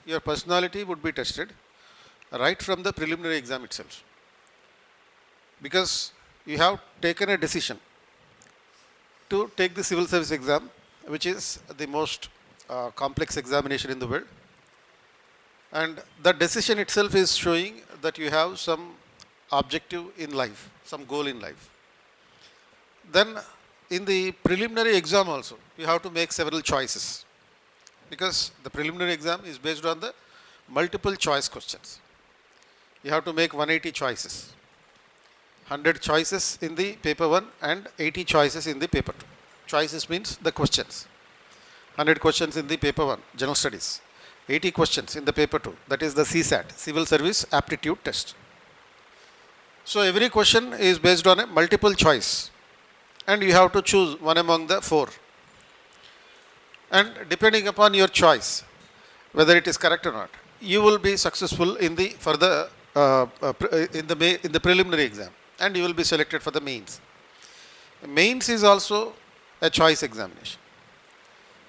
your personality would be tested right from the preliminary exam itself. Because you have taken a decision to take the civil service exam, which is the most complex examination in the world. And that decision itself is showing that you have some objective in life, some goal in life. Then in the preliminary exam also, you have to make several choices. Because the preliminary exam is based on the multiple choice questions. You have to make 180 choices. 100 choices in the paper 1 and 80 choices in the paper 2. Choices means the questions. 100 questions in the paper 1, general studies. 80 questions in the paper 2, that is the CSAT, Civil Service Aptitude Test. So every question is based on a multiple choice and you have to choose one among the 4. And depending upon your choice, whether it is correct or not, you will be successful in the further in the preliminary exam, and you will be selected for the mains. Mains is also a choice examination,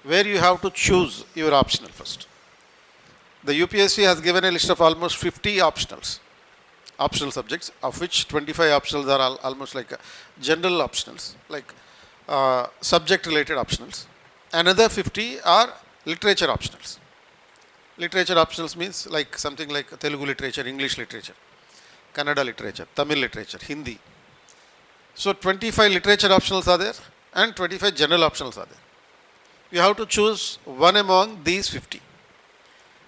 where you have to choose your optional first. The UPSC has given a list of almost 50 optional subjects, of which 25 optionals are almost like general optionals, like subject-related optionals. Another 50 are literature optionals. Literature optionals means like something like Telugu literature, English literature, Kannada literature, Tamil literature, Hindi. So 25 literature optionals are there and 25 general optionals are there. You have to choose one among these 50.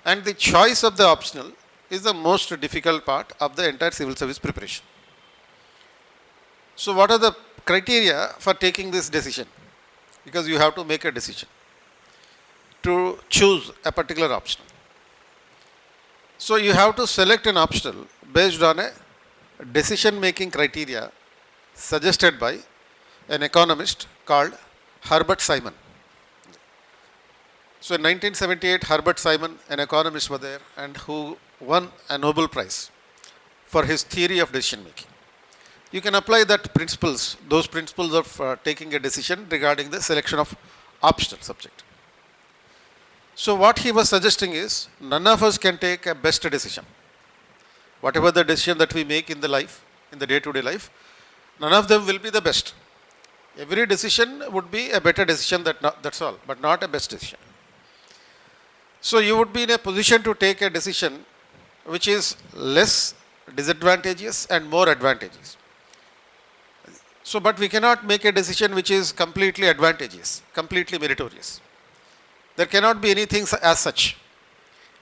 And the choice of the optional is the most difficult part of the entire civil service preparation. So what are the criteria for taking this decision? Because you have to make a decision to choose a particular optional. So you have to select an optional based on a decision-making criteria suggested by an economist called Herbert Simon. So in 1978, Herbert Simon, an economist, was there and who won a Nobel Prize for his theory of decision making. You can apply that principles, those principles of taking a decision regarding the selection of optional subject. So what he was suggesting is, none of us can take a best decision. Whatever the decision that we make in the life, in the day-to-day life, none of them will be the best. Every decision would be a better decision, that's all, but not a best decision. So you would be in a position to take a decision which is less disadvantageous and more advantageous. So, but we cannot make a decision which is completely advantageous, completely meritorious. There cannot be anything as such.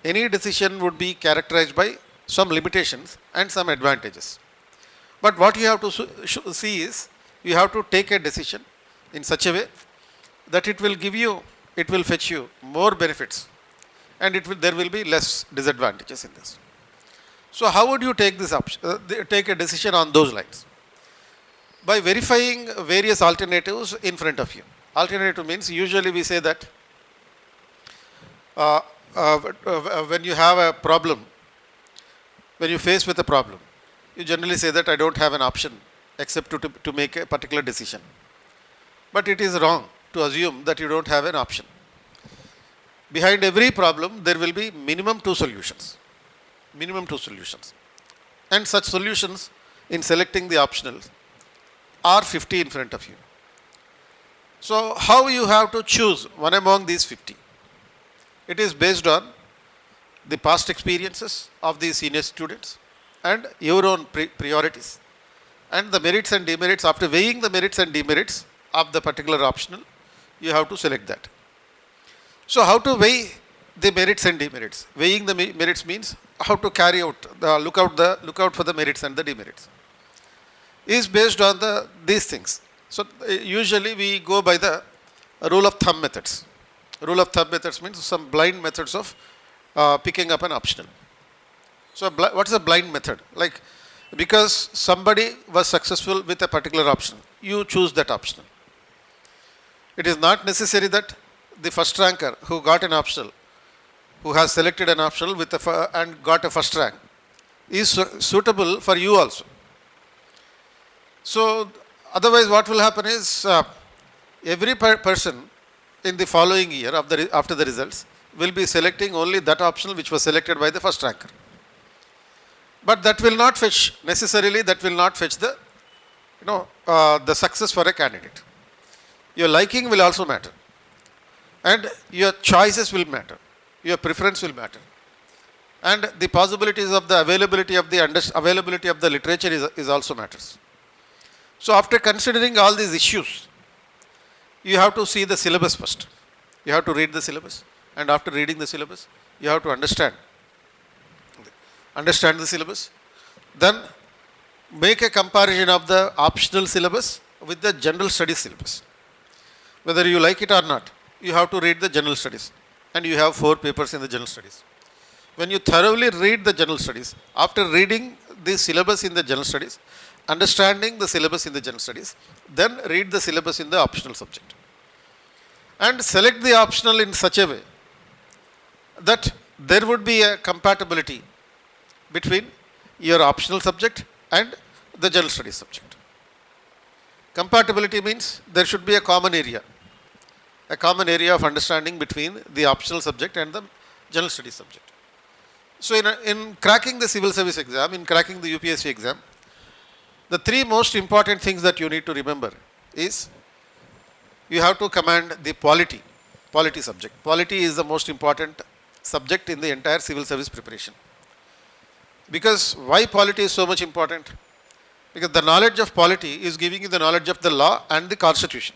Any decision would be characterized by some limitations and some advantages. But what you have to see is, you have to take a decision in such a way that it will fetch you more benefits and there will be less disadvantages in this. So how would you take this take a decision on those lines? By verifying various alternatives in front of you. Alternative means, usually we say that when you have a problem, when you face with a problem, you generally say that I don't have an option except to make a particular decision. But it is wrong to assume that you don't have an option. Behind every problem, there will be minimum 2 solutions. Minimum 2 solutions. And such solutions in selecting the optionals are 50 in front of you. So how you have to choose one among these 50? It is based on the past experiences of the senior students and your own priorities and the merits and demerits. After weighing the merits and demerits of the particular optional, you have to select that. So how to weigh the merits and demerits? Weighing the merits means how to carry out, look out for the merits and the demerits. Is based on these things. So usually we go by the rule of thumb methods. Rule of thumb methods means some blind methods of picking up an optional. So what is a blind method? Like, because somebody was successful with a particular option, you choose that optional. It is not necessary that the first ranker who got an optional, who has selected an optional and got a first rank, is suitable for you also. So otherwise what will happen is, every person in the following year after the results will be selecting only that optional which was selected by the first ranker. But that will not fetch, necessarily that will not fetch the, the success for a candidate. Your liking will also matter. And your choices will matter. Your preference will matter. And the possibilities of the availability of the literature is also matters. So after considering all these issues, you have to see the syllabus first. You have to read the syllabus. And after reading the syllabus, you have to understand the syllabus. Then make a comparison of the optional syllabus with the general studies syllabus. Whether you like it or not, you have to read the general studies. And you have 4 papers in the general studies. When you thoroughly read the general studies, after reading the syllabus in the general studies, understanding the syllabus in the general studies, then read the syllabus in the optional subject. And select the optional in such a way that there would be a compatibility between your optional subject and the general studies subject. Compatibility means there should be a common area of understanding between the optional subject and the general studies subject. So in cracking the civil service exam, in cracking the UPSC exam, the 3 most important things that you need to remember is you have to command the polity subject. Polity is the most important subject in the entire civil service preparation. Because why polity is so much important? Because the knowledge of polity is giving you the knowledge of the law and the constitution.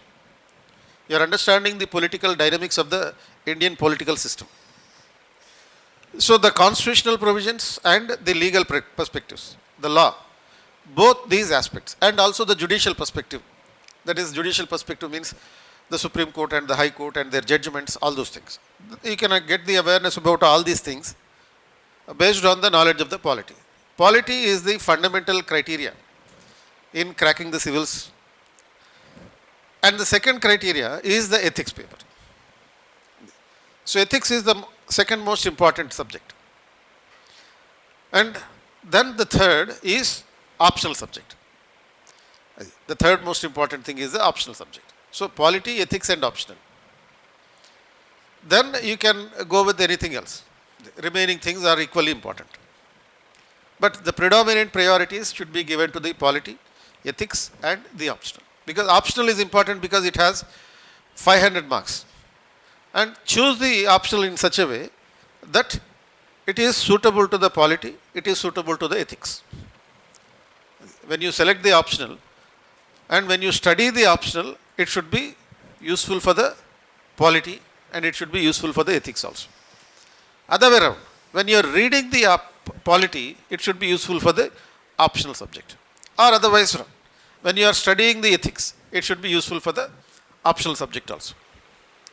You are understanding the political dynamics of the Indian political system. So the constitutional provisions and the legal perspectives, the law, both these aspects, and also the judicial perspective. That is, judicial perspective means the Supreme Court and the High Court and their judgments, all those things. You can get the awareness about all these things based on the knowledge of the polity. Polity is the fundamental criteria in cracking the civils. And the second criteria is the ethics paper. So ethics is the second most important subject. And then the third is optional subject. The third most important thing is the optional subject. So polity, ethics and optional. Then you can go with anything else. The remaining things are equally important. But the predominant priorities should be given to the polity, ethics and the optional. Because optional is important because it has 500 marks. And choose the optional in such a way that it is suitable to the polity, it is suitable to the ethics. When you select the optional and when you study the optional, it should be useful for the polity and it should be useful for the ethics also. Other way around, when you are reading the polity, it should be useful for the optional subject. Or otherwise, when you are studying the ethics, it should be useful for the optional subject also.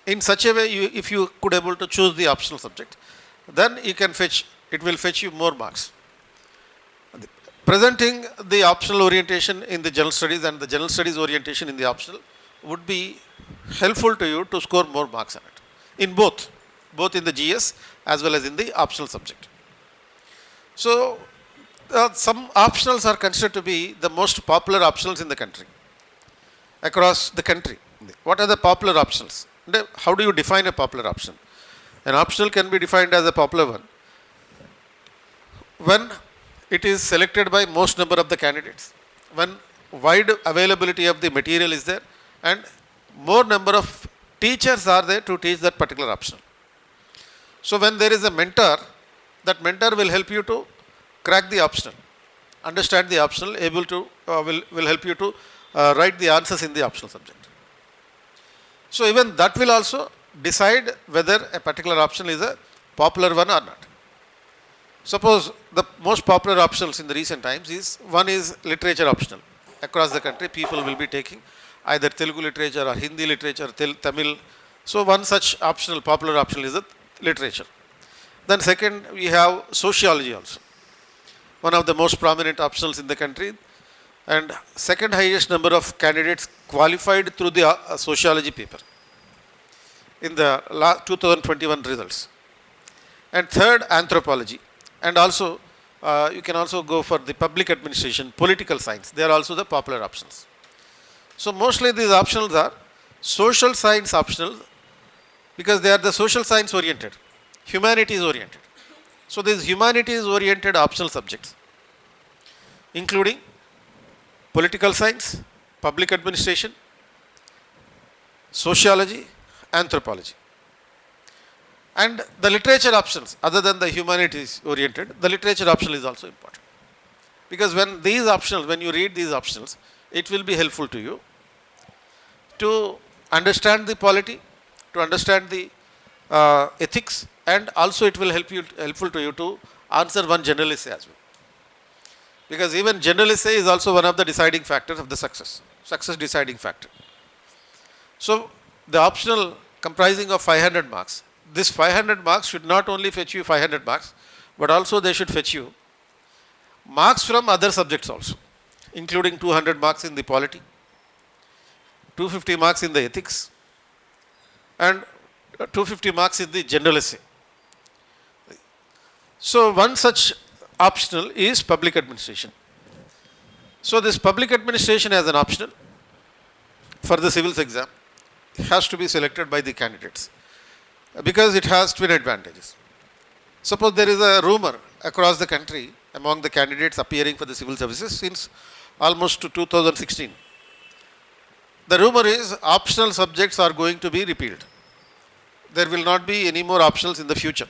In such a way, if you could able to choose the optional subject, then you can it will fetch you more marks. Presenting the optional orientation in the general studies and the general studies orientation in the optional would be helpful to you to score more marks on it. In both in the GS as well as in the optional subject. So, some optionals are considered to be the most popular optionals in the country, across the country. What are the popular optionals? How do you define a popular option? An optional can be defined as a popular one when it is selected by most number of the candidates, when wide availability of the material is there and more number of teachers are there to teach that particular optional. So when there is a mentor, that mentor will help you to crack the optional, understand the optional, will help you to write the answers in the optional subject. So even that will also decide whether a particular optional is a popular one or not. Suppose the most popular optionals in the recent times one is literature optional. Across the country, people will be taking either Telugu literature or Hindi literature, Tamil. So one such optional, popular optional is the literature. Then second, we have sociology also. One of the most prominent optionals in the country. And second highest number of candidates qualified through the sociology paper in the 2021 results. And third, anthropology. And also, you can also go for the public administration, political science. They are also the popular options. So mostly these optionals are social science optional because they are the social science oriented. humanities oriented. So these humanities oriented optional subjects, including political science, public administration, sociology, anthropology. And the literature options, other than the humanities oriented, the literature optional is also important. Because when these optionals, when you read these optionals, it will be helpful to you to understand the polity, to understand the ethics, and also it will helpful to you to answer one general essay as well. Because even general essay is also one of the deciding factors of the success deciding factor. So the optional comprising of 500 marks, this 500 marks should not only fetch you 500 marks, but also they should fetch you marks from other subjects also, including 200 marks in the polity, 250 marks in the ethics, and 250 marks in the general essay. So one such optional is public administration. So this public administration as an optional for the civils exam has to be selected by the candidates because it has twin advantages. Suppose there is a rumor across the country among the candidates appearing for the civil services since almost 2016. The rumor is optional subjects are going to be repealed. There will not be any more optionals in the future.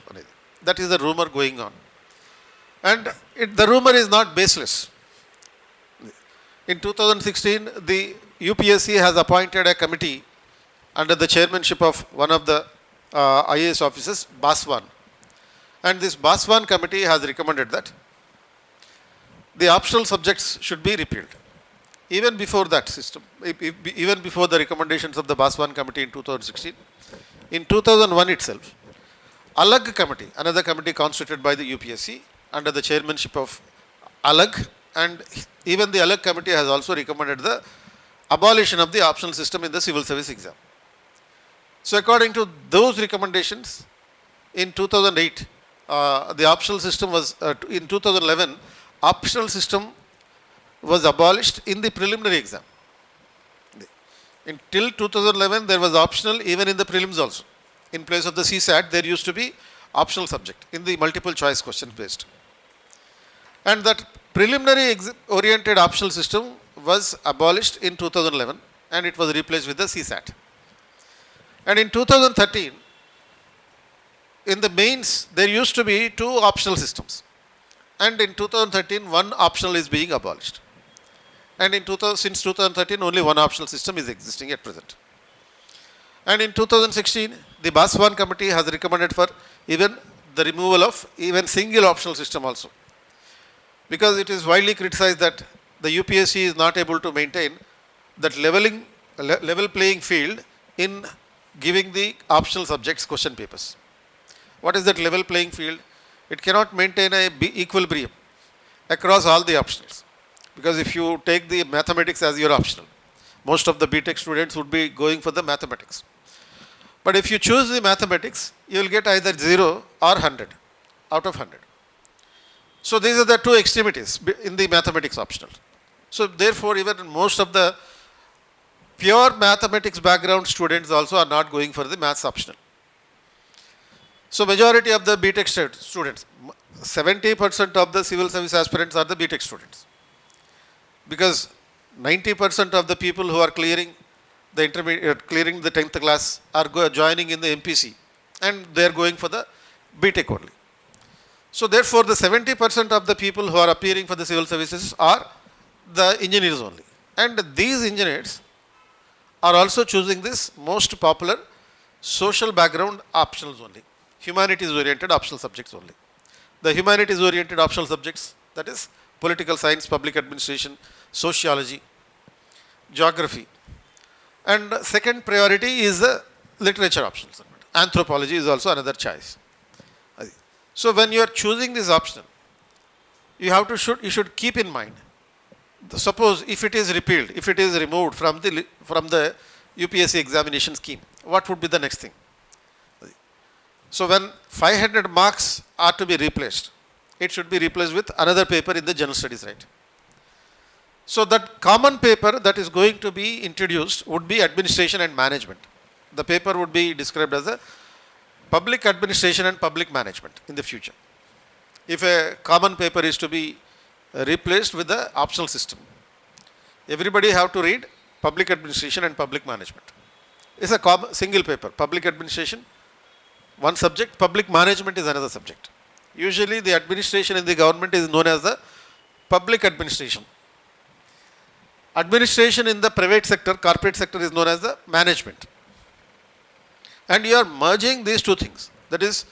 That is the rumor going on. And the rumor is not baseless. In 2016, the UPSC has appointed a committee under the chairmanship of one of the IAS officers, Baswan. And this Baswan committee has recommended that the optional subjects should be repealed. Even before that system, even before the recommendations of the Baswan committee in 2016, in 2001 itself, Alag committee, another committee constituted by the UPSC under the chairmanship of Alag, and even the Alag committee has also recommended the abolition of the optional system in the civil service exam. So according to those recommendations, in 2008, the optional system was, in 2011, optional system was abolished in the preliminary exam. Until 2011, there was optional even in the prelims also. In place of the CSAT, there used to be optional subject in the multiple choice question based. And that preliminary oriented optional system was abolished in 2011 and it was replaced with the CSAT. And in 2013, in the mains, there used to be two optional systems. And in 2013, one optional is being abolished. And since 2013, only one optional system is existing at present. And in 2016, the Baswan committee has recommended for even the removal of even single optional system also. Because it is widely criticized that the UPSC is not able to maintain that level playing field in giving the optional subjects question papers. What is that level playing field? It cannot maintain a equilibrium across all the optionals. Because if you take the mathematics as your optional, most of the BTech students would be going for the mathematics. But if you choose the mathematics, you will get either 0 or 100 out of 100. So these are the two extremities in the mathematics optional. So therefore, even most of the pure mathematics background students also are not going for the maths optional. So majority of the BTech students, 70% of the civil service aspirants are the BTech students. Because 90% of the people who are clearing the intermediate, clearing the 10th class are joining in the MPC and they are going for the BTech only. So therefore, the 70% of the people who are appearing for the civil services are the engineers only. And these engineers are also choosing this most popular social background optionals only, humanities oriented optional subjects only. The humanities oriented optional subjects, that is political science, public administration, sociology, geography. And second priority is the literature options. Anthropology is also another choice. So when you are choosing this option, you should keep in mind, suppose if it is repealed, if it is removed from the UPSC examination scheme, what would be the next thing? So when 500 marks are to be replaced, it should be replaced with another paper in the general studies, right? So that common paper that is going to be introduced would be administration and management. The paper would be described as a public administration and public management in the future. If a common paper is to be replaced with the optional system, everybody have to read public administration and public management. It's a single paper. Public administration, one subject, public management is another subject. Usually the administration in the government is known as the public administration. Administration in the private sector, corporate sector is known as the management. And you are merging these two things. That is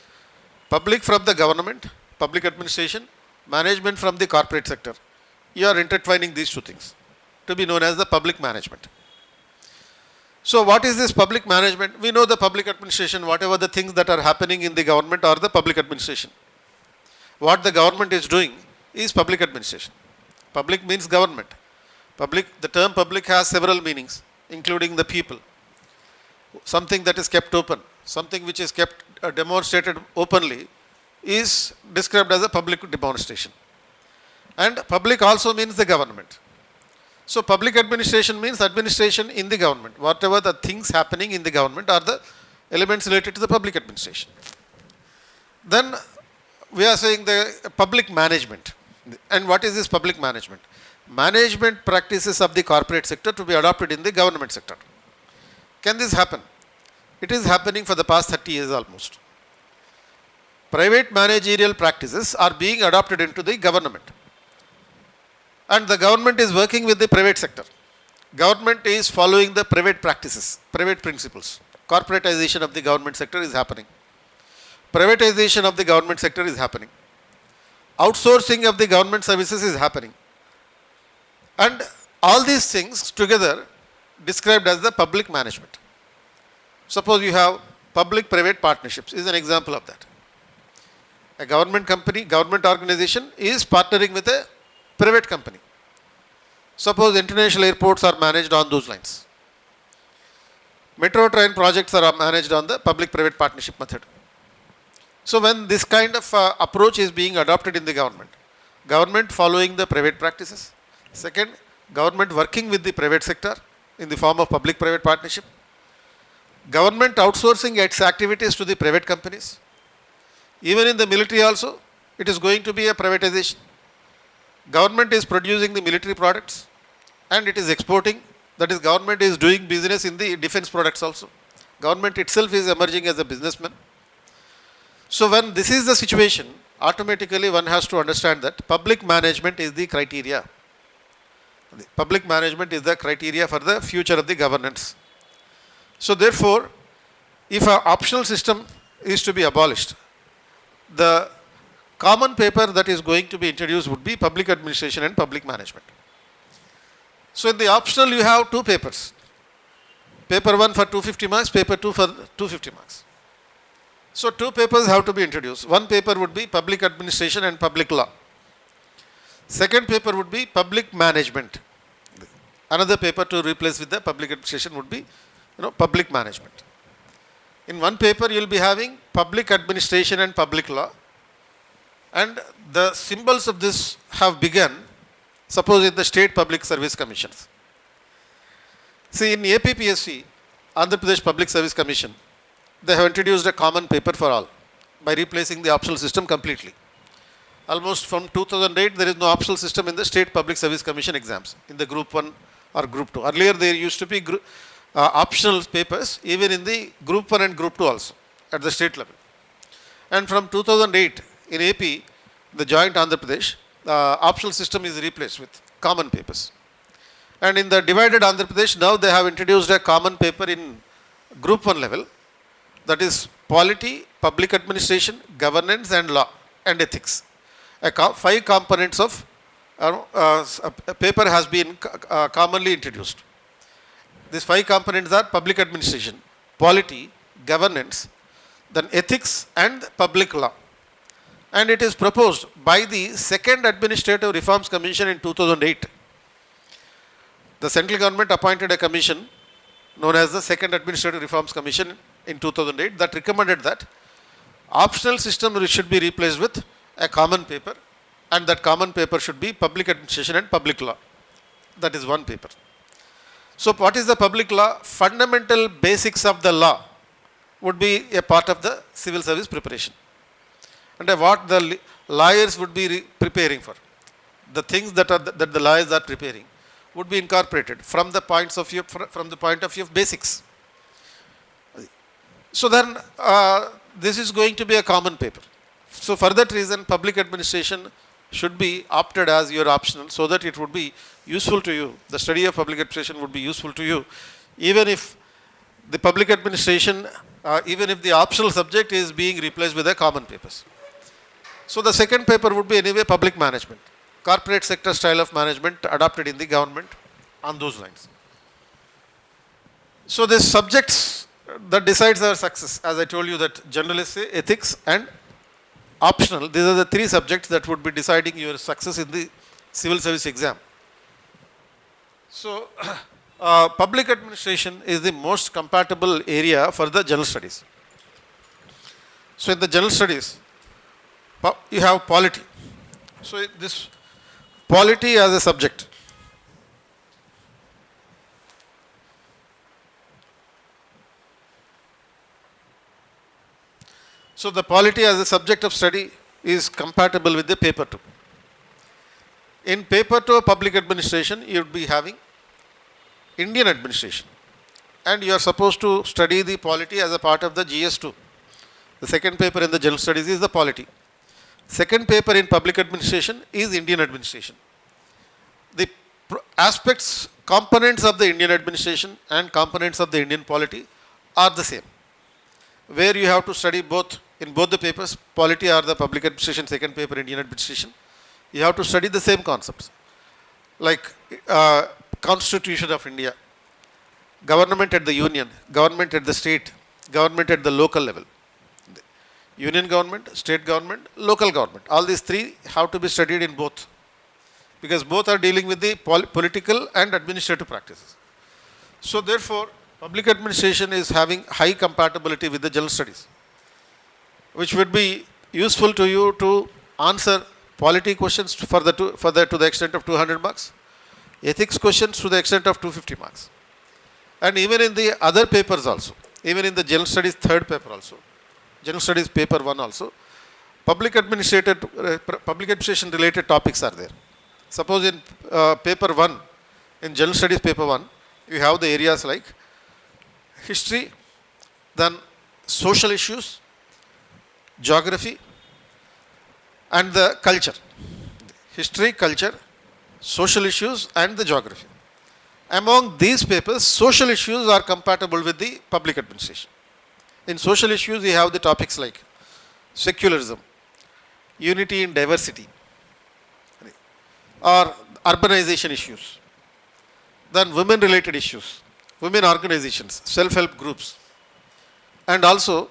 public from the government, public administration, management from the corporate sector. You are intertwining these two things to be known as the public management. So what is this public management? We know the public administration, whatever the things that are happening in the government are the public administration. What the government is doing is public administration. Public means government. Public, the term public has several meanings, including the people. Something that is kept open, something which is kept demonstrated openly is described as a public demonstration. And public also means the government. So public administration means administration in the government. Whatever the things happening in the government are the elements related to the public administration. Then we are saying the public management. And what is this public management? Management practices of the corporate sector to be adopted in the government sector. Can this happen? It is happening for the past 30 years almost. Private managerial practices are being adopted into the government. And the government is working with the private sector. Government is following the private practices, private principles. Corporatization of the government sector is happening. Privatization of the government sector is happening. Outsourcing of the government services is happening. And all these things together described as the public management. Suppose you have public-private partnerships is an example of that. A government company, government organization is partnering with a private company. Suppose international airports are managed on those lines. Metro train projects are managed on the public-private partnership method. So when this kind of approach is being adopted in the government, government following the private practices, second, government working with the private sector in the form of public-private partnership, government outsourcing its activities to the private companies. Even in the military also, it is going to be a privatization. Government is producing the military products and it is exporting. That is, government is doing business in the defense products also. Government itself is emerging as a businessman. So when this is the situation, automatically one has to understand that public management is the criteria. Public management is the criteria for the future of the governance. So therefore, if an optional system is to be abolished, the common paper that is going to be introduced would be public administration and public management. So in the optional you have two papers. Paper 1 for 250 marks, paper 2 for 250 marks. So two papers have to be introduced. One paper would be public administration and public law. Second paper would be public management. Another paper to replace with the public administration would be public management. In one paper you will be having public administration and public law, and the symbols of this have begun, suppose in the state public service commissions. See, in APPSC, Andhra Pradesh Public Service Commission, they have introduced a common paper for all by replacing the optional system completely. Almost from 2008 there is no optional system in the state public service commission exams in the group 1 or group 2. Earlier there used to be optional papers even in the group 1 and group 2 also at the state level. And from 2008 in AP, the joint Andhra Pradesh, optional system is replaced with common papers. And in the divided Andhra Pradesh, now they have introduced a common paper in group 1 level, that is polity, public administration, governance and law and ethics. 5 components of a paper has been commonly introduced. These 5 components are public administration, polity, governance, then ethics and public law. And it is proposed by the second Administrative Reforms Commission in 2008. The central government appointed a commission known as the second Administrative Reforms Commission in 2008 that recommended that optional system should be replaced with a common paper, and that common paper should be public administration and public law. That is one paper. So what is the public law? Fundamental basics of the law would be a part of the civil service preparation. And what the lawyers would be preparing for. The things that the lawyers are preparing would be incorporated from the point of view of basics. So then this is going to be a common paper. So for that reason, public administration should be opted as your optional, so that it would be useful to you. The study of public administration would be useful to you, even if the public administration, even if the optional subject is being replaced with the common papers. So the second paper would be anyway public management, corporate sector style of management adopted in the government, on those lines. So the subjects that decides our success, as I told you, that general essay, ethics and optional, these are the three subjects that would be deciding your success in the civil service exam. So public administration is the most compatible area for the general studies. So in the general studies, you have polity. So this polity as a subject. So the polity as a subject of study is compatible with the paper 2. In paper 2 of public administration, you would be having Indian administration, and you are supposed to study the polity as a part of the GS2. The second paper in the general studies is the polity. Second paper in public administration is Indian administration. The aspects, components of the Indian administration and components of the Indian polity are the same, where you have to study both in both the papers, polity or the public administration, second paper Indian administration. You have to study the same concepts, like Constitution of India, government at the union, government at the state, government at the local level. Union government, state government, local government. All these three have to be studied in both, because both are dealing with the political and administrative practices. So therefore, public administration is having high compatibility with the general studies, which would be useful to you to answer polity questions to the extent of 200 marks, ethics questions to the extent of 250 marks. And even in the other papers also, even in the general studies third paper also, general studies paper 1 also, public administration related topics are there. Suppose in paper 1, in general studies paper 1, you have the areas like history, then social issues, geography, and the culture. History, culture, social issues, and the geography. Among these papers, social issues are compatible with the public administration. In social issues, you have the topics like secularism, unity in diversity, or urbanization issues. Then women related issues, women organizations, self-help groups, and also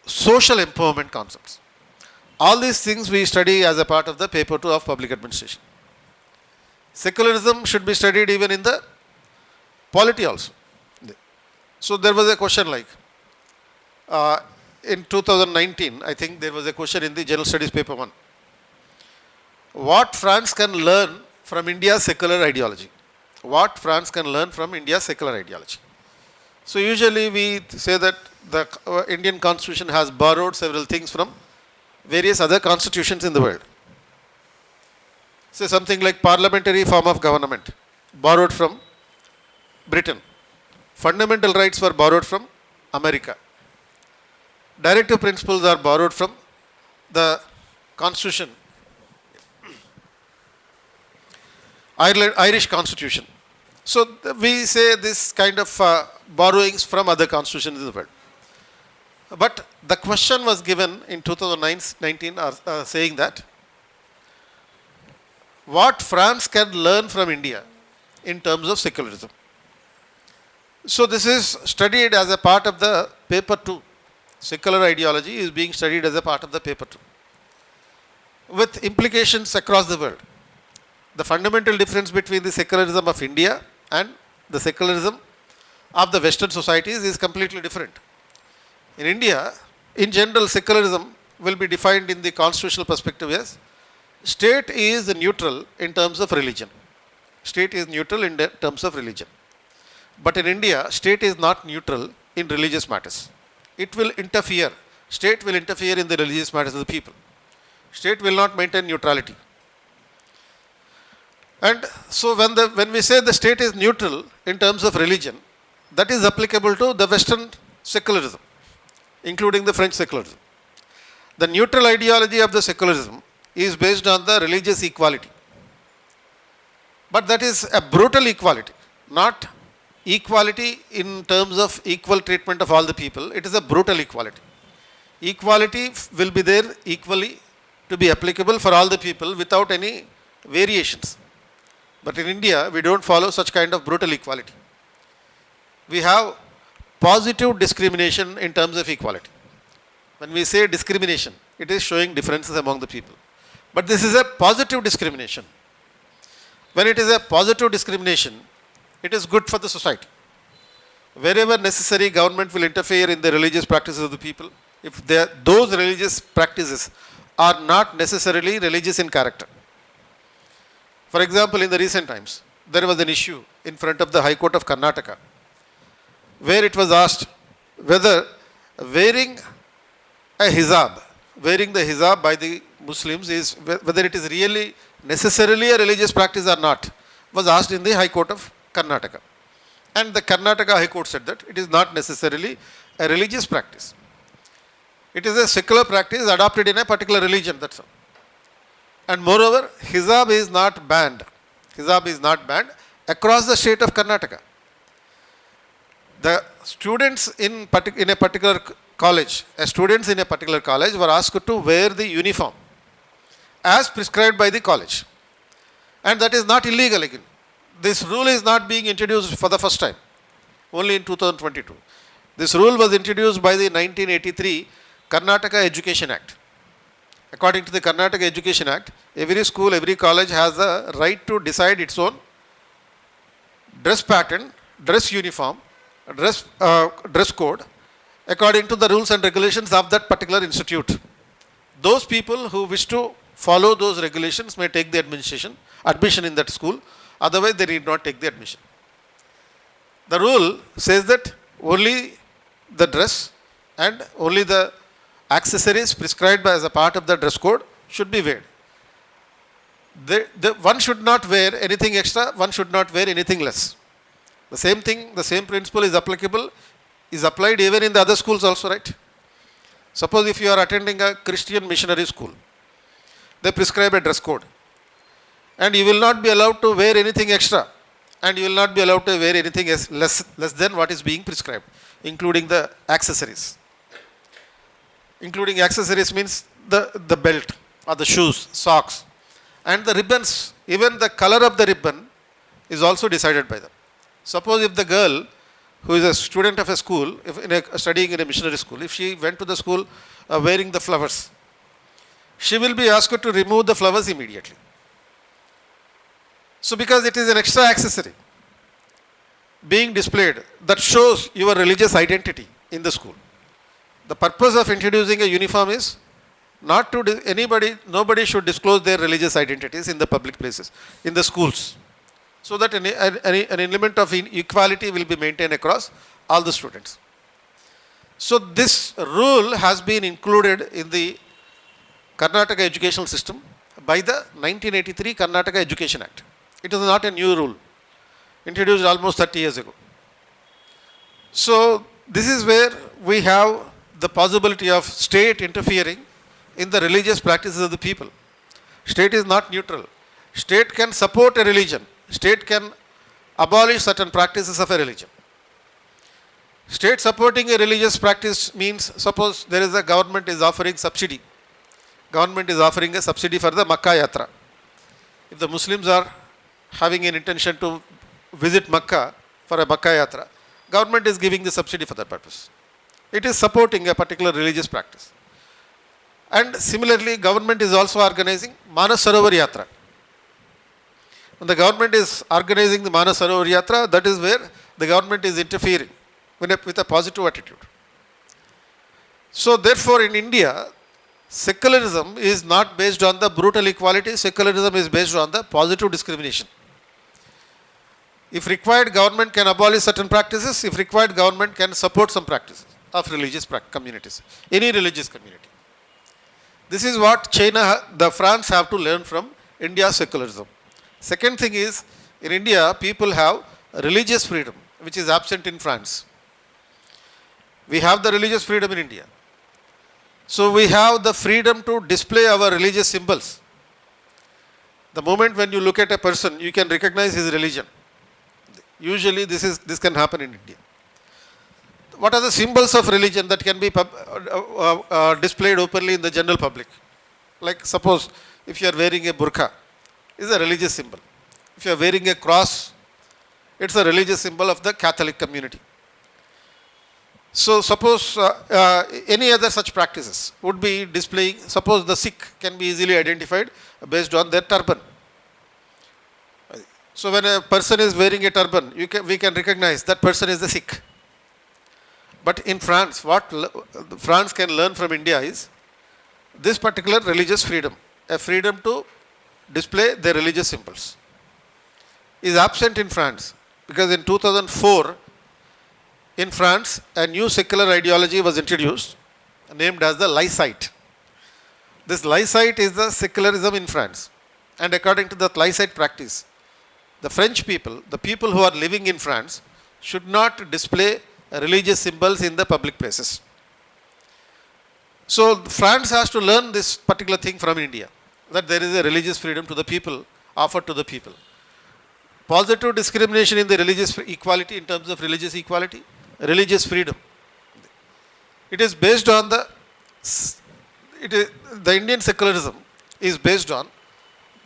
social empowerment concepts. All these things we study as a part of the paper 2 of public administration. Secularism should be studied even in the polity also. So there was a question like, in 2019, I think there was a question in the general studies paper 1. What France can learn from India's secular ideology? What France can learn from India's secular ideology? So usually we say that the Indian constitution has borrowed several things from various other constitutions in the world. Say something like parliamentary form of government, borrowed from Britain. Fundamental rights were borrowed from America. Directive principles are borrowed from the constitution, Irish constitution. So we say this kind of borrowings from other constitutions in the world. But the question was given in 2019 saying that what France can learn from India in terms of secularism. So this is studied as a part of the paper 2. Secular ideology is being studied as a part of the paper 2, with implications across the world. The fundamental difference between the secularism of India and the secularism of the Western societies is completely different. In India, in general, secularism will be defined in the constitutional perspective as state is neutral in terms of religion. State is neutral in terms of religion. But in India, state is not neutral in religious matters. It will interfere. State will interfere in the religious matters of the people. State will not maintain neutrality. And so when we say the state is neutral in terms of religion, that is applicable to the Western secularism, including the French secularism. The neutral ideology of the secularism is based on the religious equality. But that is a brutal equality, not equality in terms of equal treatment of all the people. It is a brutal equality. Equality will be there equally to be applicable for all the people without any variations. But in India, we don't follow such kind of brutal equality. We have positive discrimination in terms of equality. When we say discrimination, it is showing differences among the people. But this is a positive discrimination. When it is a positive discrimination, it is good for the society. Wherever necessary, government will interfere in the religious practices of the people if those religious practices are not necessarily religious in character. For example, in the recent times, there was an issue in front of the High Court of Karnataka where it was asked whether wearing the hijab by the Muslims is whether it is really necessarily a religious practice or not, was asked in the High Court of Karnataka. And the Karnataka High Court said that it is not necessarily a religious practice. It is a secular practice adopted in a particular religion, that's all. And moreover, hijab is not banned. Hijab is not banned across the state of Karnataka. The students in a particular college were asked to wear the uniform as prescribed by the college. And that is not illegal again. This rule is not being introduced for the first time, only in 2022. This rule was introduced by the 1983 Karnataka Education Act. According to the Karnataka Education Act, every school, every college has the right to decide its own dress pattern, dress uniform, dress code, according to the rules and regulations of that particular institute. Those people who wish to follow those regulations may take the admission in that school, otherwise they need not take the admission. The rule says that only the dress and only the accessories prescribed as a part of the dress code should be worn. One should not wear anything extra, one should not wear anything less. The same thing, the same principle is applied even in the other schools also, right? Suppose if you are attending a Christian missionary school, they prescribe a dress code. And you will not be allowed to wear anything extra. And you will not be allowed to wear anything less than what is being prescribed, including the accessories. Including accessories means the belt or the shoes, socks. And the ribbons, even the color of the ribbon is also decided by them. Suppose if the girl who is a student of a school, studying in a missionary school, if she went to the school wearing the flowers, she will be asked to remove the flowers immediately. So because it is an extra accessory being displayed that shows your religious identity in the school. The purpose of introducing a uniform is not to nobody should disclose their religious identities in the public places, in the schools, so that an element of equality will be maintained across all the students. So this rule has been included in the Karnataka educational system by the 1983 Karnataka Education Act. It is not a new rule, introduced almost 30 years ago. So this is where we have the possibility of state interfering in the religious practices of the people. State is not neutral. State can support a religion. State can abolish certain practices of a religion. State supporting a religious practice means, suppose there is a government is offering subsidy. Government is offering a subsidy for the Makkah Yatra. If the Muslims are having an intention to visit Makkah for a Makkah Yatra, government is giving the subsidy for that purpose. It is supporting a particular religious practice. And similarly, government is also organizing Manas Sarovar Yatra. When the government is organizing the Manas Sarovar Yatra, that is where the government is interfering with a positive attitude. So therefore in India, secularism is not based on the brutal equality, secularism is based on the positive discrimination. If required, government can abolish certain practices. If required, government can support some practices of religious communities, any religious community. This is what the France have to learn from India's secularism. Second thing is, in India, people have religious freedom, which is absent in France. We have the religious freedom in India. So we have the freedom to display our religious symbols. The moment when you look at a person, you can recognize his religion. Usually this can happen in India. What are the symbols of religion that can be displayed openly in the general public? Like suppose if you are wearing a burqa, it's a religious symbol. If you are wearing a cross, it's a religious symbol of the Catholic community. So suppose any other such practices would be displaying, suppose the Sikh can be easily identified based on their turban. So when a person is wearing a turban, we can recognize that person is the Sikh. But in France, what France can learn from India is this particular religious freedom, a freedom to display their religious symbols, is absent in France, because in 2004, in France, a new secular ideology was introduced, named as the Laicite. This Laicite is the secularism in France. And according to the Laicite practice, the French people, the people who are living in France, should not display religious symbols in the public places. So France has to learn this particular thing from India, that there is a religious freedom to the people, offered to the people. Positive discrimination in the religious equality, in terms of religious equality, religious freedom. It is based on the Indian secularism is based on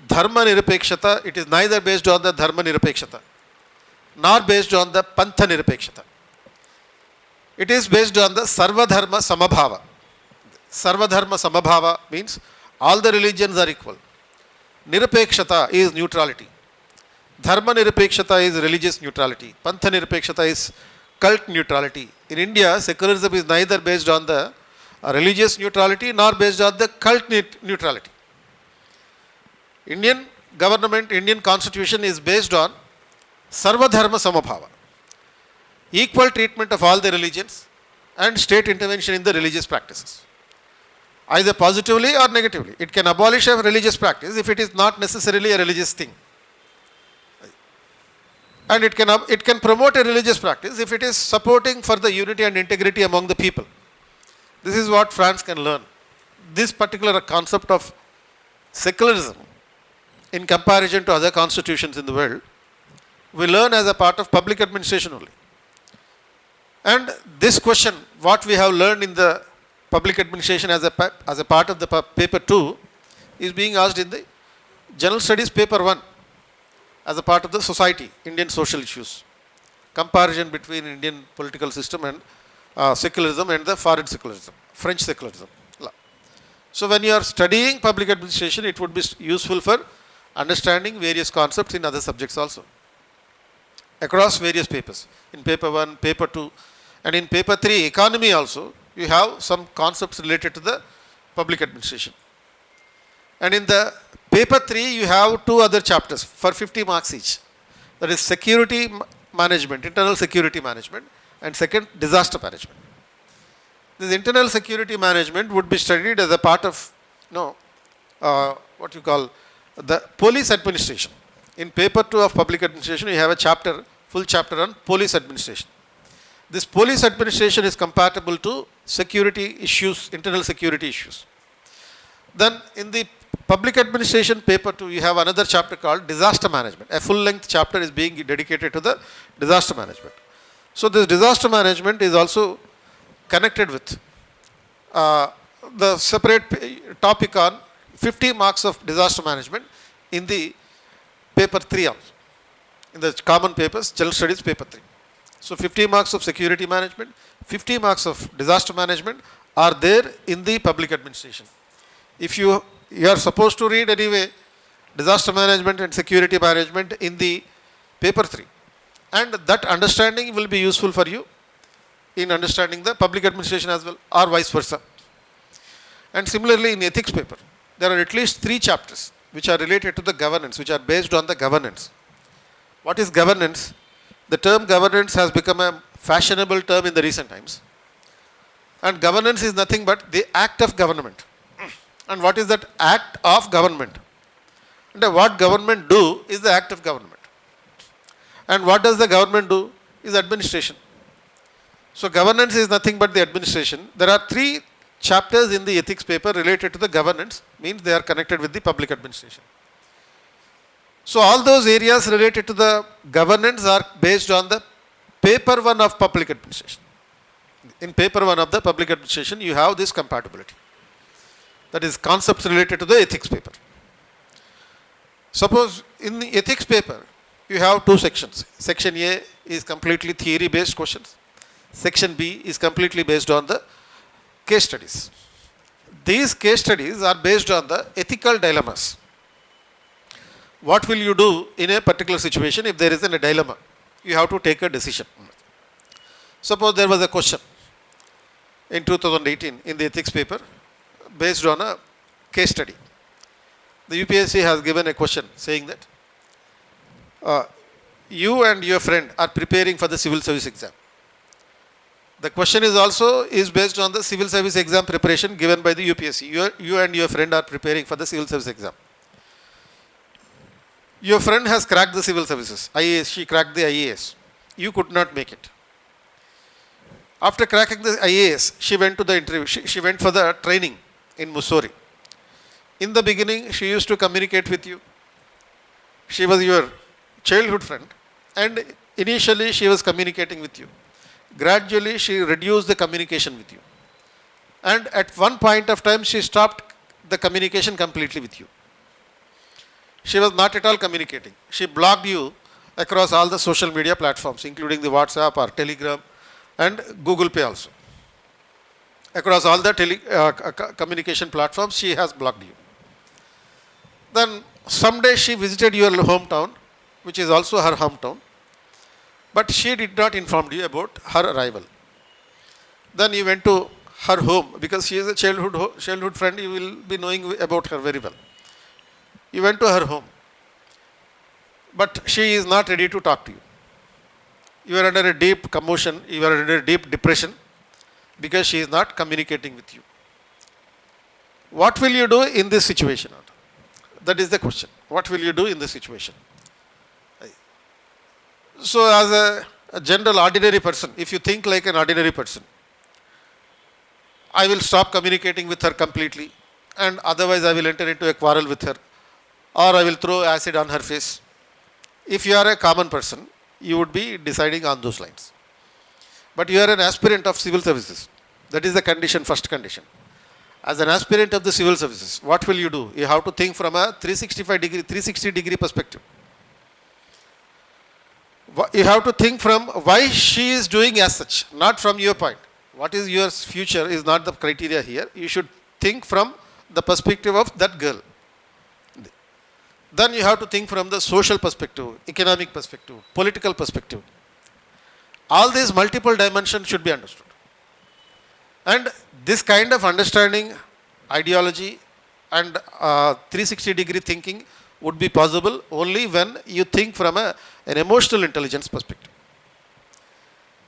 dharma nirapekshata. It is neither based on the dharma nirapekshata nor based on the pantha nirapekshata. It is based on the sarva dharma samabhava. Sarva dharma samabhava means all the religions are equal. Nirapekshata is neutrality. Dharma nirapekshata is religious neutrality. Pantha nirapekshata is cult neutrality. In India, secularism is neither based on the religious neutrality nor based on the cult neutrality. Indian government, Indian constitution is based on sarva dharma samabhava, equal treatment of all the religions and state intervention in the religious practices, either positively or negatively. It can abolish a religious practice if it is not necessarily a religious thing. And it can promote a religious practice if it is supporting for the unity and integrity among the people. This is what France can learn. This particular concept of secularism, in comparison to other constitutions in the world, we learn as a part of public administration only. And this question, what we have learned in the public administration as a part of the paper 2, is being asked in the general studies paper 1 as a part of the society, Indian social issues, comparison between Indian political system and secularism and the foreign secularism, French secularism. So when you are studying public administration, it would be useful for understanding various concepts in other subjects also, across various papers. In paper 1, paper 2, and in paper 3, economy also, you have some concepts related to the public administration. And in the paper 3, you have 2 other chapters for 50 marks each. That is security management, internal security management, and second, disaster management. This internal security management would be studied as a part of, what you call the police administration. In paper 2 of public administration, you have a chapter, full chapter on police administration. This police administration is compatible to security issues, internal security issues. Then in the public administration paper 2, you have another chapter called disaster management. A full-length chapter is being dedicated to the disaster management. So this disaster management is also connected with the separate topic on 50 marks of disaster management in the paper 3 also, in the common papers, general studies paper 3. So 50 marks of security management, 50 marks of disaster management are there in the public administration. If you are supposed to read anyway disaster management and security management in the paper 3, and that understanding will be useful for you in understanding the public administration as well, or vice versa. And similarly in ethics paper, there are at least 3 chapters which are related to the governance, which are based on the governance. What is governance? The term governance has become a fashionable term in the recent times. And governance is nothing but the act of government. And what is that act of government? And what government do is the act of government. And what does the government do is administration. So governance is nothing but the administration. There are 3 chapters in the ethics paper related to the governance, means they are connected with the public administration. So all those areas related to the governance are based on the paper 1 of public administration. In paper 1 of the public administration, you have this compatibility. That is concepts related to the ethics paper. Suppose in the ethics paper, you have 2 sections. Section A is completely theory based questions. Section B is completely based on the case studies. These case studies are based on the ethical dilemmas. What will you do in a particular situation if there is a dilemma? You have to take a decision. Suppose there was a question in 2018 in the ethics paper based on a case study. The UPSC has given a question saying that you and your friend are preparing for the civil service exam. The question is based on the civil service exam preparation given by the UPSC. You and your friend are preparing for the civil service exam. Your friend has cracked the civil services, IAS, she cracked the IAS. You could not make it. After cracking the IAS, she went to the interview. She went for the training in Mussoorie. In the beginning, she used to communicate with you. She was your childhood friend, and initially she was communicating with you. Gradually, she reduced the communication with you. And at one point of time, she stopped the communication completely with you. She was not at all communicating. She blocked you across all the social media platforms, including the WhatsApp or Telegram and Google Pay also. Across all the communication platforms, she has blocked you. Then someday she visited your hometown, which is also her hometown, but she did not inform you about her arrival. Then you went to her home, because she is a childhood friend, you will be knowing about her very well. You went to her home, but she is not ready to talk to you. You are under a deep commotion, you are under a deep depression, because she is not communicating with you. What will you do in this situation? That is the question. What will you do in this situation? So as a general ordinary person, if you think like an ordinary person, I will stop communicating with her completely, and otherwise I will enter into a quarrel with her, or I will throw acid on her face. If you are a common person, you would be deciding on those lines. But you are an aspirant of civil services. That is the condition, first condition. As an aspirant of the civil services, what will you do? You have to think from a 360 degree perspective. You have to think from why she is doing as such, not from your point. What is your future is not the criteria here. You should think from the perspective of that girl. Then you have to think from the social perspective, economic perspective, political perspective. All these multiple dimensions should be understood. And this kind of understanding, ideology and 360 degree thinking would be possible only when you think from an emotional intelligence perspective.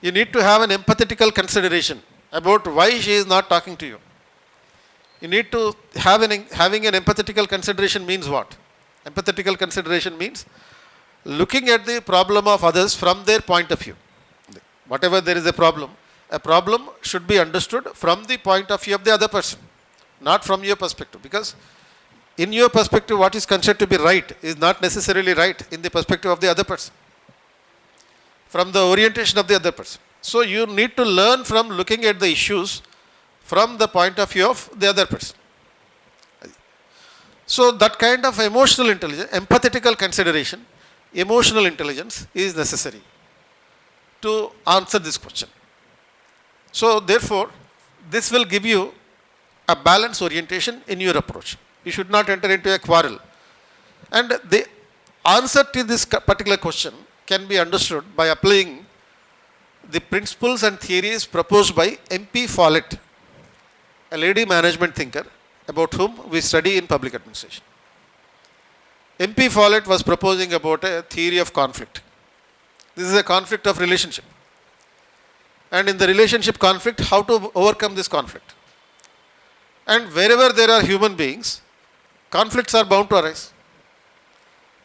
You need to have an empathetical consideration about why she is not talking to you. You need to have having an empathetical consideration means what? Empathetical consideration means looking at the problem of others from their point of view. Whatever there is a problem should be understood from the point of view of the other person, not from your perspective. Because in your perspective, what is considered to be right is not necessarily right in the perspective of the other person, from the orientation of the other person. So you need to learn from looking at the issues from the point of view of the other person. So that kind of emotional intelligence, empathetical consideration, emotional intelligence is necessary to answer this question. So therefore, this will give you a balanced orientation in your approach. You should not enter into a quarrel. And the answer to this particular question can be understood by applying the principles and theories proposed by MP Follett, a lady management thinker about whom we study in public administration. MP Follett was proposing about a theory of conflict. This is a conflict of relationship. And in the relationship conflict, how to overcome this conflict? And wherever there are human beings, conflicts are bound to arise.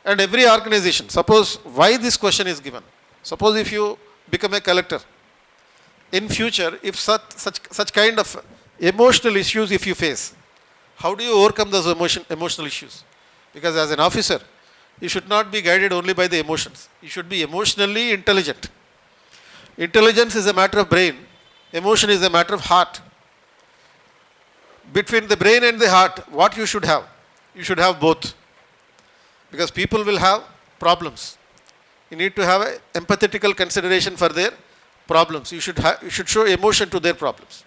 And every organization, suppose why this question is given. Suppose if you become a collector, in future, if such kind of emotional issues if you face, how do you overcome those emotional issues? Because as an officer, you should not be guided only by the emotions. You should be emotionally intelligent. Intelligence is a matter of brain. Emotion is a matter of heart. Between the brain and the heart, what you should have? You should have both. Because people will have problems. You need to have an empathetical consideration for their problems. You should show emotion to their problems.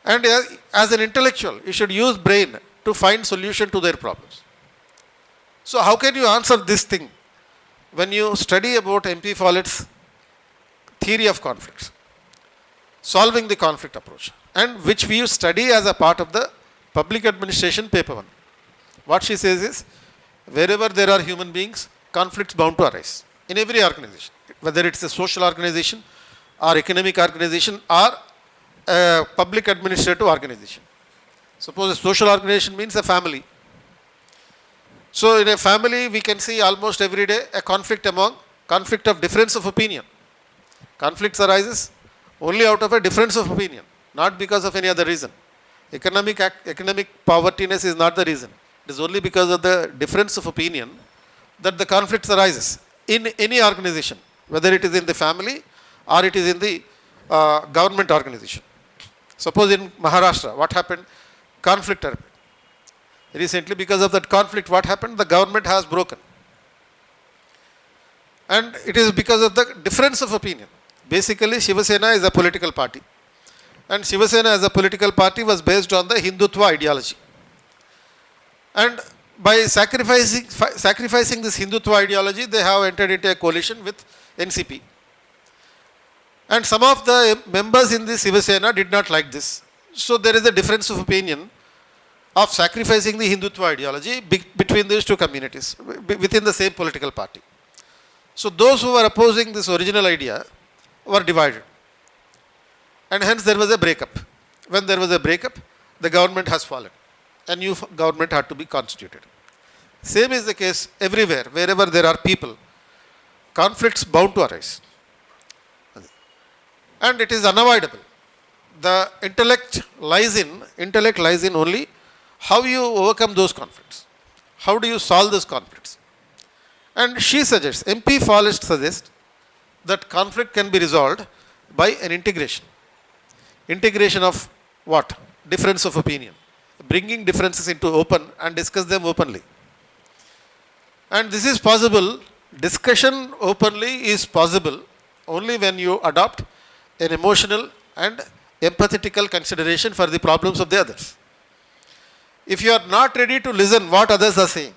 And as an intellectual, you should use brain to find solution to their problems. So how can you answer this thing when you study about MP Follett's theory of conflicts, solving the conflict approach, and which we study as a part of the public administration paper 1. What she says is, wherever there are human beings, conflicts bound to arise in every organization, whether it's a social organization or economic organization or a public administrative organization. Suppose a social organization means a family. So in a family, we can see almost every day a conflict of difference of opinion. Conflicts arises only out of a difference of opinion, not because of any other reason. Economic povertiness is not the reason. It is only because of the difference of opinion that the conflicts arises in any organization, whether it is in the family or it is in the government organization. Suppose in Maharashtra, what happened? Conflict happened. Recently, because of that conflict, what happened? The government has broken. And it is because of the difference of opinion. Basically, Shiva Sena is a political party. And Shiva Sena as a political party was based on the Hindutva ideology. And by sacrificing this Hindutva ideology, they have entered into a coalition with NCP. And some of the members in the Shiva Sena did not like this. So there is a difference of opinion of sacrificing the Hindutva ideology between these two communities within the same political party. So those who were opposing this original idea were divided. And hence there was a breakup. When there was a breakup, the government has fallen. A new government had to be constituted. Same is the case everywhere, wherever there are people. Conflicts bound to arise. And it is unavoidable. The intellect lies in only how you overcome those conflicts. How do you solve those conflicts? And she suggests, MP Follett suggests, that conflict can be resolved by an integration. Integration of what? Difference of opinion. Bringing differences into open and discuss them openly. And this is possible, discussion openly is possible only when you adopt an emotional and empathetical consideration for the problems of the others. If you are not ready to listen what others are saying,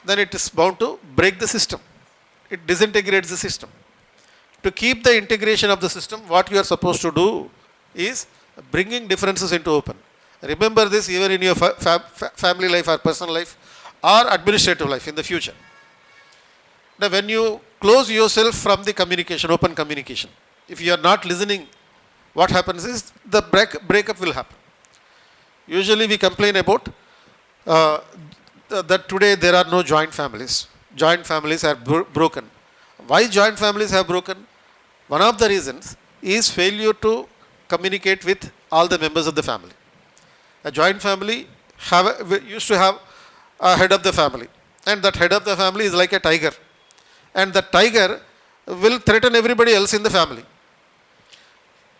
then it is bound to break the system. It disintegrates the system. To keep the integration of the system, what you are supposed to do is bringing differences into open. Remember this even in your family life or personal life or administrative life in the future. Now, when you close yourself from the communication, open communication, if you are not listening, what happens is the breakup will happen. Usually we complain about that today there are no joint families. Joint families are broken. Why joint families have broken? One of the reasons is failure to communicate with all the members of the family. A joint family used to have a head of the family, and that head of the family is like a tiger, and the tiger will threaten everybody else in the family.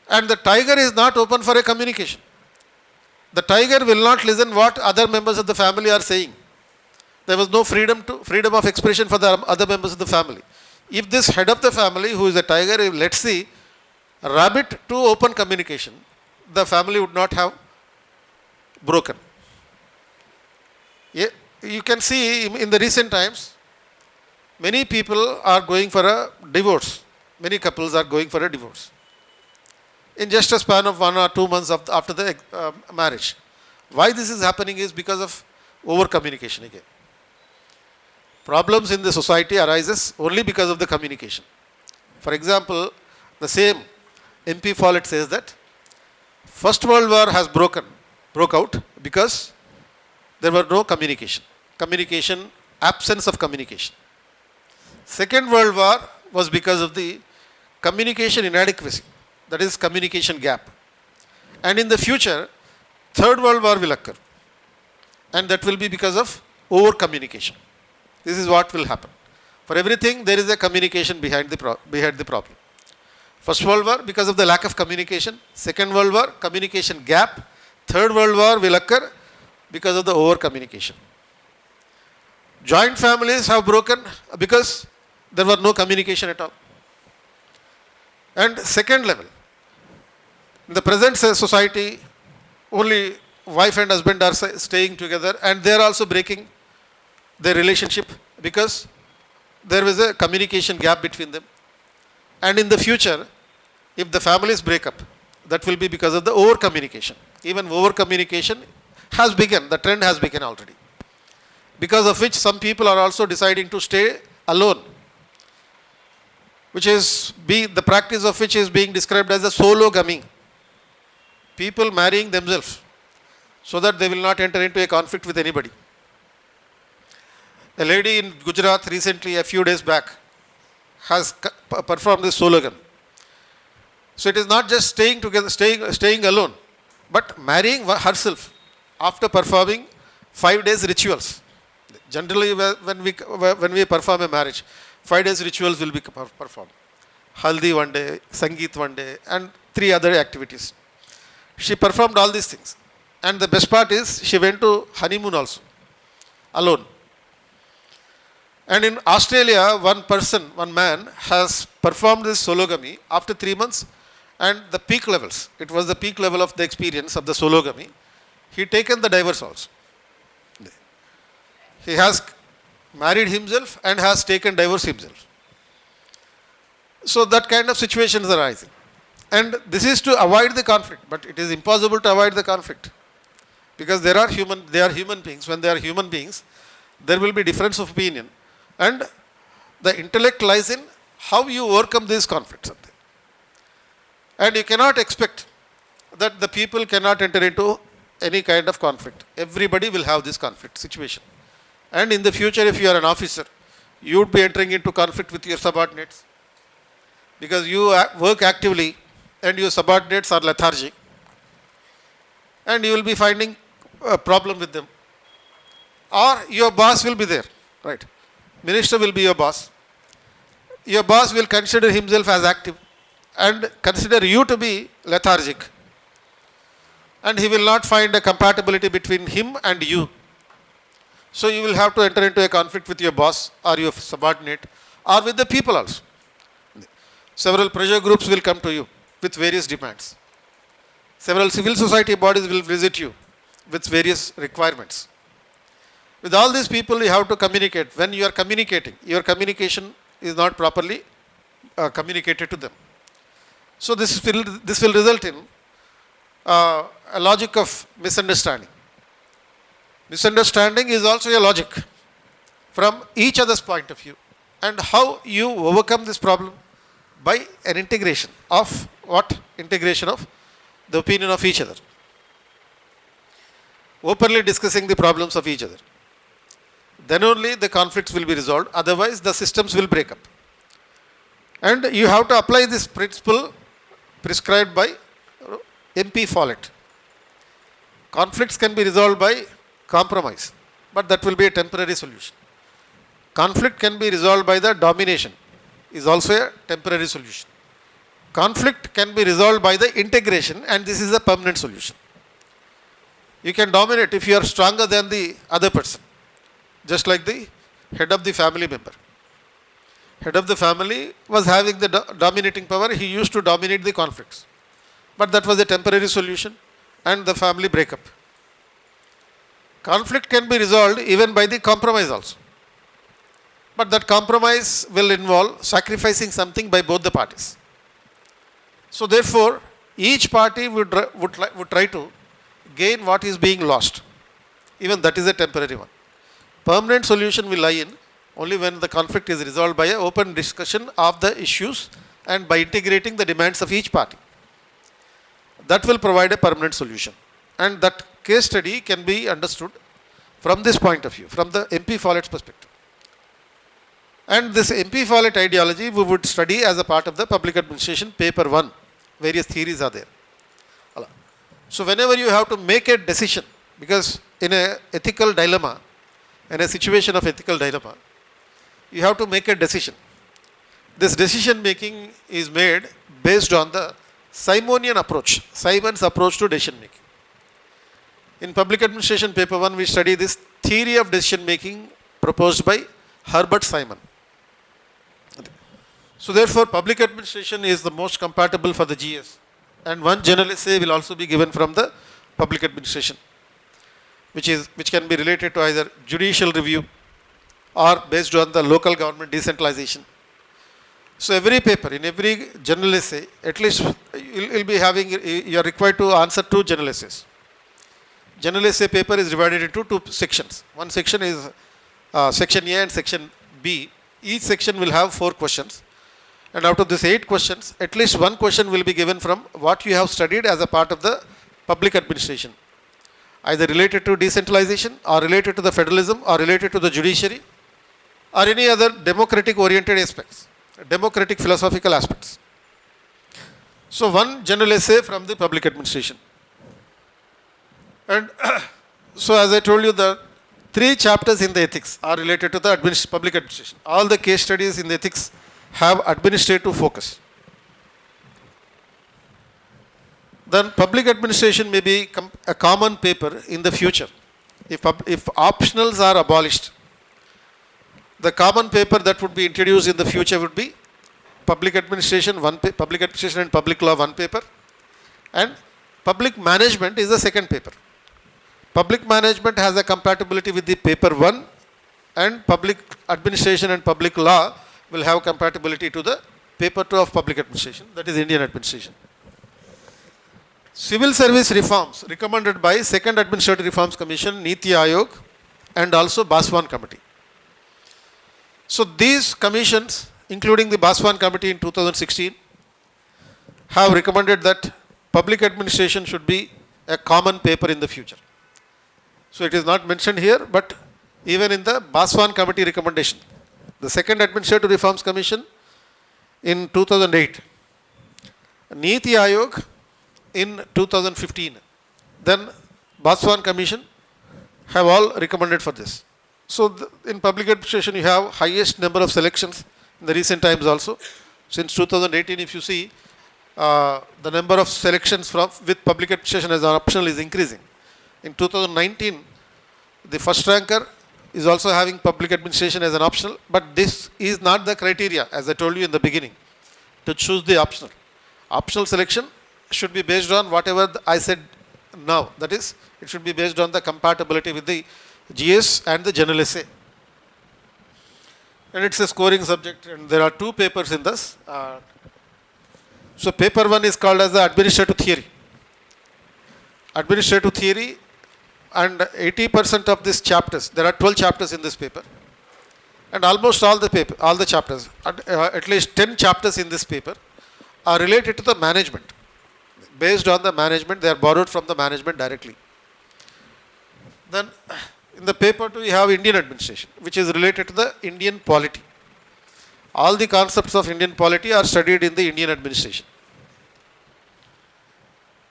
And the tiger is not open for a communication. The tiger will not listen what other members of the family are saying. There was no freedom of expression for the other members of the family. If this head of the family, who is a tiger, let's see, rabbit to open communication, the family would not have broken. You can see in the recent times, many people are going for a divorce. Many couples are going for a divorce in just a span of 1 or 2 months after the marriage. Why this is happening is because of over communication again. Problems in the society arises only because of the communication. For example, the same MP Follett says that First World War has broke out because there were no absence of communication. Second World War was because of the communication inadequacy, that is communication gap. And in the future, Third World War will occur, and that will be because of over communication. This is what will happen. For everything, there is a communication behind the problem. First World War, because of the lack of communication. Second World War, communication gap. Third World War will occur because of the over communication. Joint families have broken because there was no communication at all. And second level, in the present society, only wife and husband are staying together, and they are also breaking their relationship because there was a communication gap between them. And in the future, if the families break up, that will be because of the over communication. Even over communication has begun, the trend has begun already. Because of which some people are also deciding to stay alone, which is the practice of which is being described as a sologamy. People marrying themselves so that they will not enter into a conflict with anybody. A lady in Gujarat recently, a few days back, has performed this sologamy. So it is not just staying together, staying alone, but marrying herself after performing 5 days rituals. Generally, when we perform a marriage, 5 days rituals will be performed. Haldi one day, Sangeet one day, and 3 other activities. She performed all these things. And the best part is, she went to honeymoon also, alone. And in Australia, one man has performed this sologamy after 3 months, and the peak levels, it was the peak level of the experience of the sologamy. He taken the divorce also. He has married himself and has taken divorce himself. So that kind of situations are arising. And this is to avoid the conflict, but it is impossible to avoid the conflict. Because they are human beings. When they are human beings, there will be difference of opinion. And the intellect lies in how you overcome these conflicts. And you cannot expect that the people cannot enter into any kind of conflict. Everybody will have this conflict situation. And in the future, if you are an officer, you would be entering into conflict with your subordinates. Because you work actively and your subordinates are lethargic. And you will be finding a problem with them. Or your boss will be there, right? Minister will be your boss. Your boss will consider himself as active and consider you to be lethargic. And he will not find a compatibility between him and you. So you will have to enter into a conflict with your boss or your subordinate or with the people also. Several pressure groups will come to you with various demands. Several civil society bodies will visit you with various requirements. With all these people, you have to communicate. When you are communicating, your communication is not properly communicated to them. So this will result in a logic of misunderstanding. Misunderstanding is also a logic from each other's point of view. And how you overcome this problem? By an integration of what? Integration of the opinion of each other. Openly discussing the problems of each other. Then only the conflicts will be resolved. Otherwise, the systems will break up. And you have to apply this principle prescribed by MP Follett. Conflicts can be resolved by compromise, but that will be a temporary solution. Conflict can be resolved by the domination, is also a temporary solution. Conflict can be resolved by the integration, and this is a permanent solution. You can dominate if you are stronger than the other person, just like the head of the family member. Head of the family was having the dominating power, he used to dominate the conflicts. But that was a temporary solution and the family breakup. Conflict can be resolved even by the compromise also. But that compromise will involve sacrificing something by both the parties. So therefore, each party would try to gain what is being lost. Even that is a temporary one. Permanent solution will lie in only when the conflict is resolved by an open discussion of the issues and by integrating the demands of each party. That will provide a permanent solution. And that case study can be understood from this point of view, from the MP Follett's perspective. And this MP Follett ideology we would study as a part of the public administration paper 1. Various theories are there. So whenever you have to make a decision, because in a ethical dilemma, in a situation of ethical dilemma, you have to make a decision. This decision making is made based on the Simonian approach, Simon's approach to decision making. In public administration paper 1, we study this theory of decision making proposed by Herbert Simon. So therefore, public administration is the most compatible for the GS. And one general essay will also be given from the public administration, which can be related to either judicial review or based on the local government decentralization. So every paper, in every general essay, at least you'll be having, you are required to answer 2 general essays. General essay paper is divided into 2 sections. One section is section A and section B. Each section will have 4 questions. And out of these 8 questions, at least 1 question will be given from what you have studied as a part of the public administration, either related to decentralization or related to the federalism or related to the judiciary or any other democratic oriented aspects, democratic philosophical aspects. So one general essay from the public administration. And so as I told you, the 3 chapters in the ethics are related to the public administration. All the case studies in the ethics have administrative focus. Then public administration may be a common paper in the future. If optionals are abolished, the common paper that would be introduced in the future would be public administration and public law 1 paper, and public management is the 2nd paper. Public management has a compatibility with the paper 1, and public administration and public law will have compatibility to the paper 2 of public administration, that is Indian administration. Civil service reforms recommended by 2nd Administrative Reforms Commission, Niti Aayog, and also Baswan Committee. So these commissions, including the Baswan Committee in 2016, have recommended that public administration should be a common paper in the future. So it is not mentioned here, but even in the Baswan Committee recommendation, the 2nd Administrative Reforms Commission in 2008, Niti Aayog in 2015, then Baswan Commission have all recommended for this. So in public administration you have highest number of selections in the recent times also. Since 2018, if you see, the number of selections with public administration as an optional is increasing. In 2019, the first ranker is also having public administration as an optional, but this is not the criteria, as I told you in the beginning, to choose the optional. Optional selection should be based on whatever I said now. That is, it should be based on the compatibility with the GS and the general essay. And it's a scoring subject, and there are 2 papers in this. So paper 1 is called as the administrative theory. Administrative theory, and 80% of these chapters, there are 12 chapters in this paper, and almost all the chapters, at least 10 chapters in this paper are related to the management. Based on the management, they are borrowed from the management directly. Then in the paper 2, you have Indian administration, which is related to the Indian polity. All the concepts of Indian polity are studied in the Indian administration.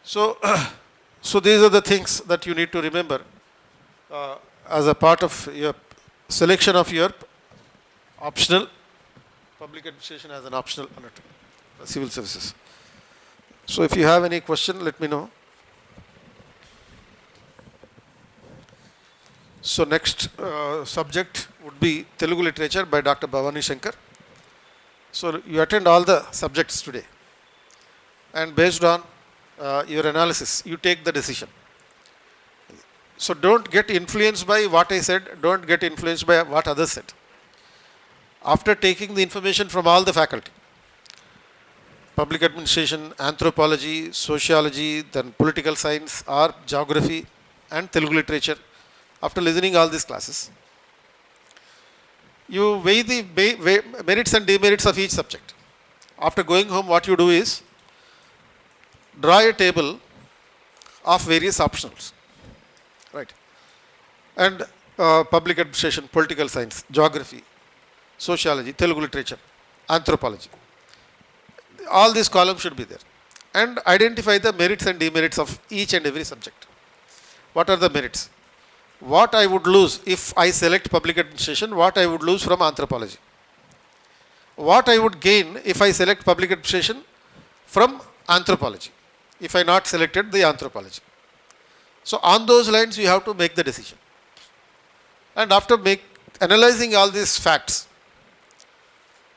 So these are the things that you need to remember as a part of your selection of your optional public administration as an optional civil services. So if you have any question, let me know. So next subject would be Telugu literature by Dr. Bhavani Shankar. So you attend all the subjects today, and based on your analysis, you take the decision. So don't get influenced by what I said, don't get influenced by what others said. After taking the information from all the faculty, public administration, anthropology, sociology, then political science, art, geography, and Telugu literature, after listening all these classes, you weigh the merits and demerits of each subject. After going home, what you do is draw a table of various optionals, right? And public administration, political science, geography, sociology, Telugu literature, anthropology. All these columns should be there. And identify the merits and demerits of each and every subject. What are the merits? What I would lose if I select public administration, what I would lose from anthropology. What I would gain if I select public administration from anthropology, if I not selected the anthropology. So on those lines you have to make the decision. And after analyzing all these facts,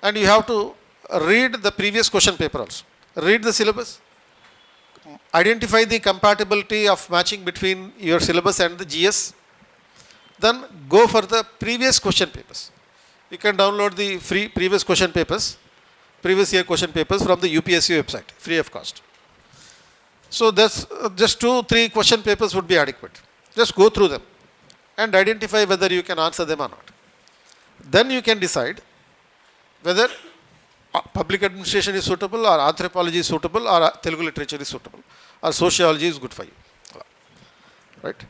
and you have to read the previous question paper also. Read the syllabus, identify the compatibility of matching between your syllabus and the GS, then go for the previous question papers. You can download the free previous question papers, previous year question papers from the UPSC website, free of cost. So that's just 2-3 question papers would be adequate. Just go through them and identify whether you can answer them or not. Then you can decide whether public administration is suitable, or anthropology is suitable, or Telugu literature is suitable, or sociology is good for you. Right?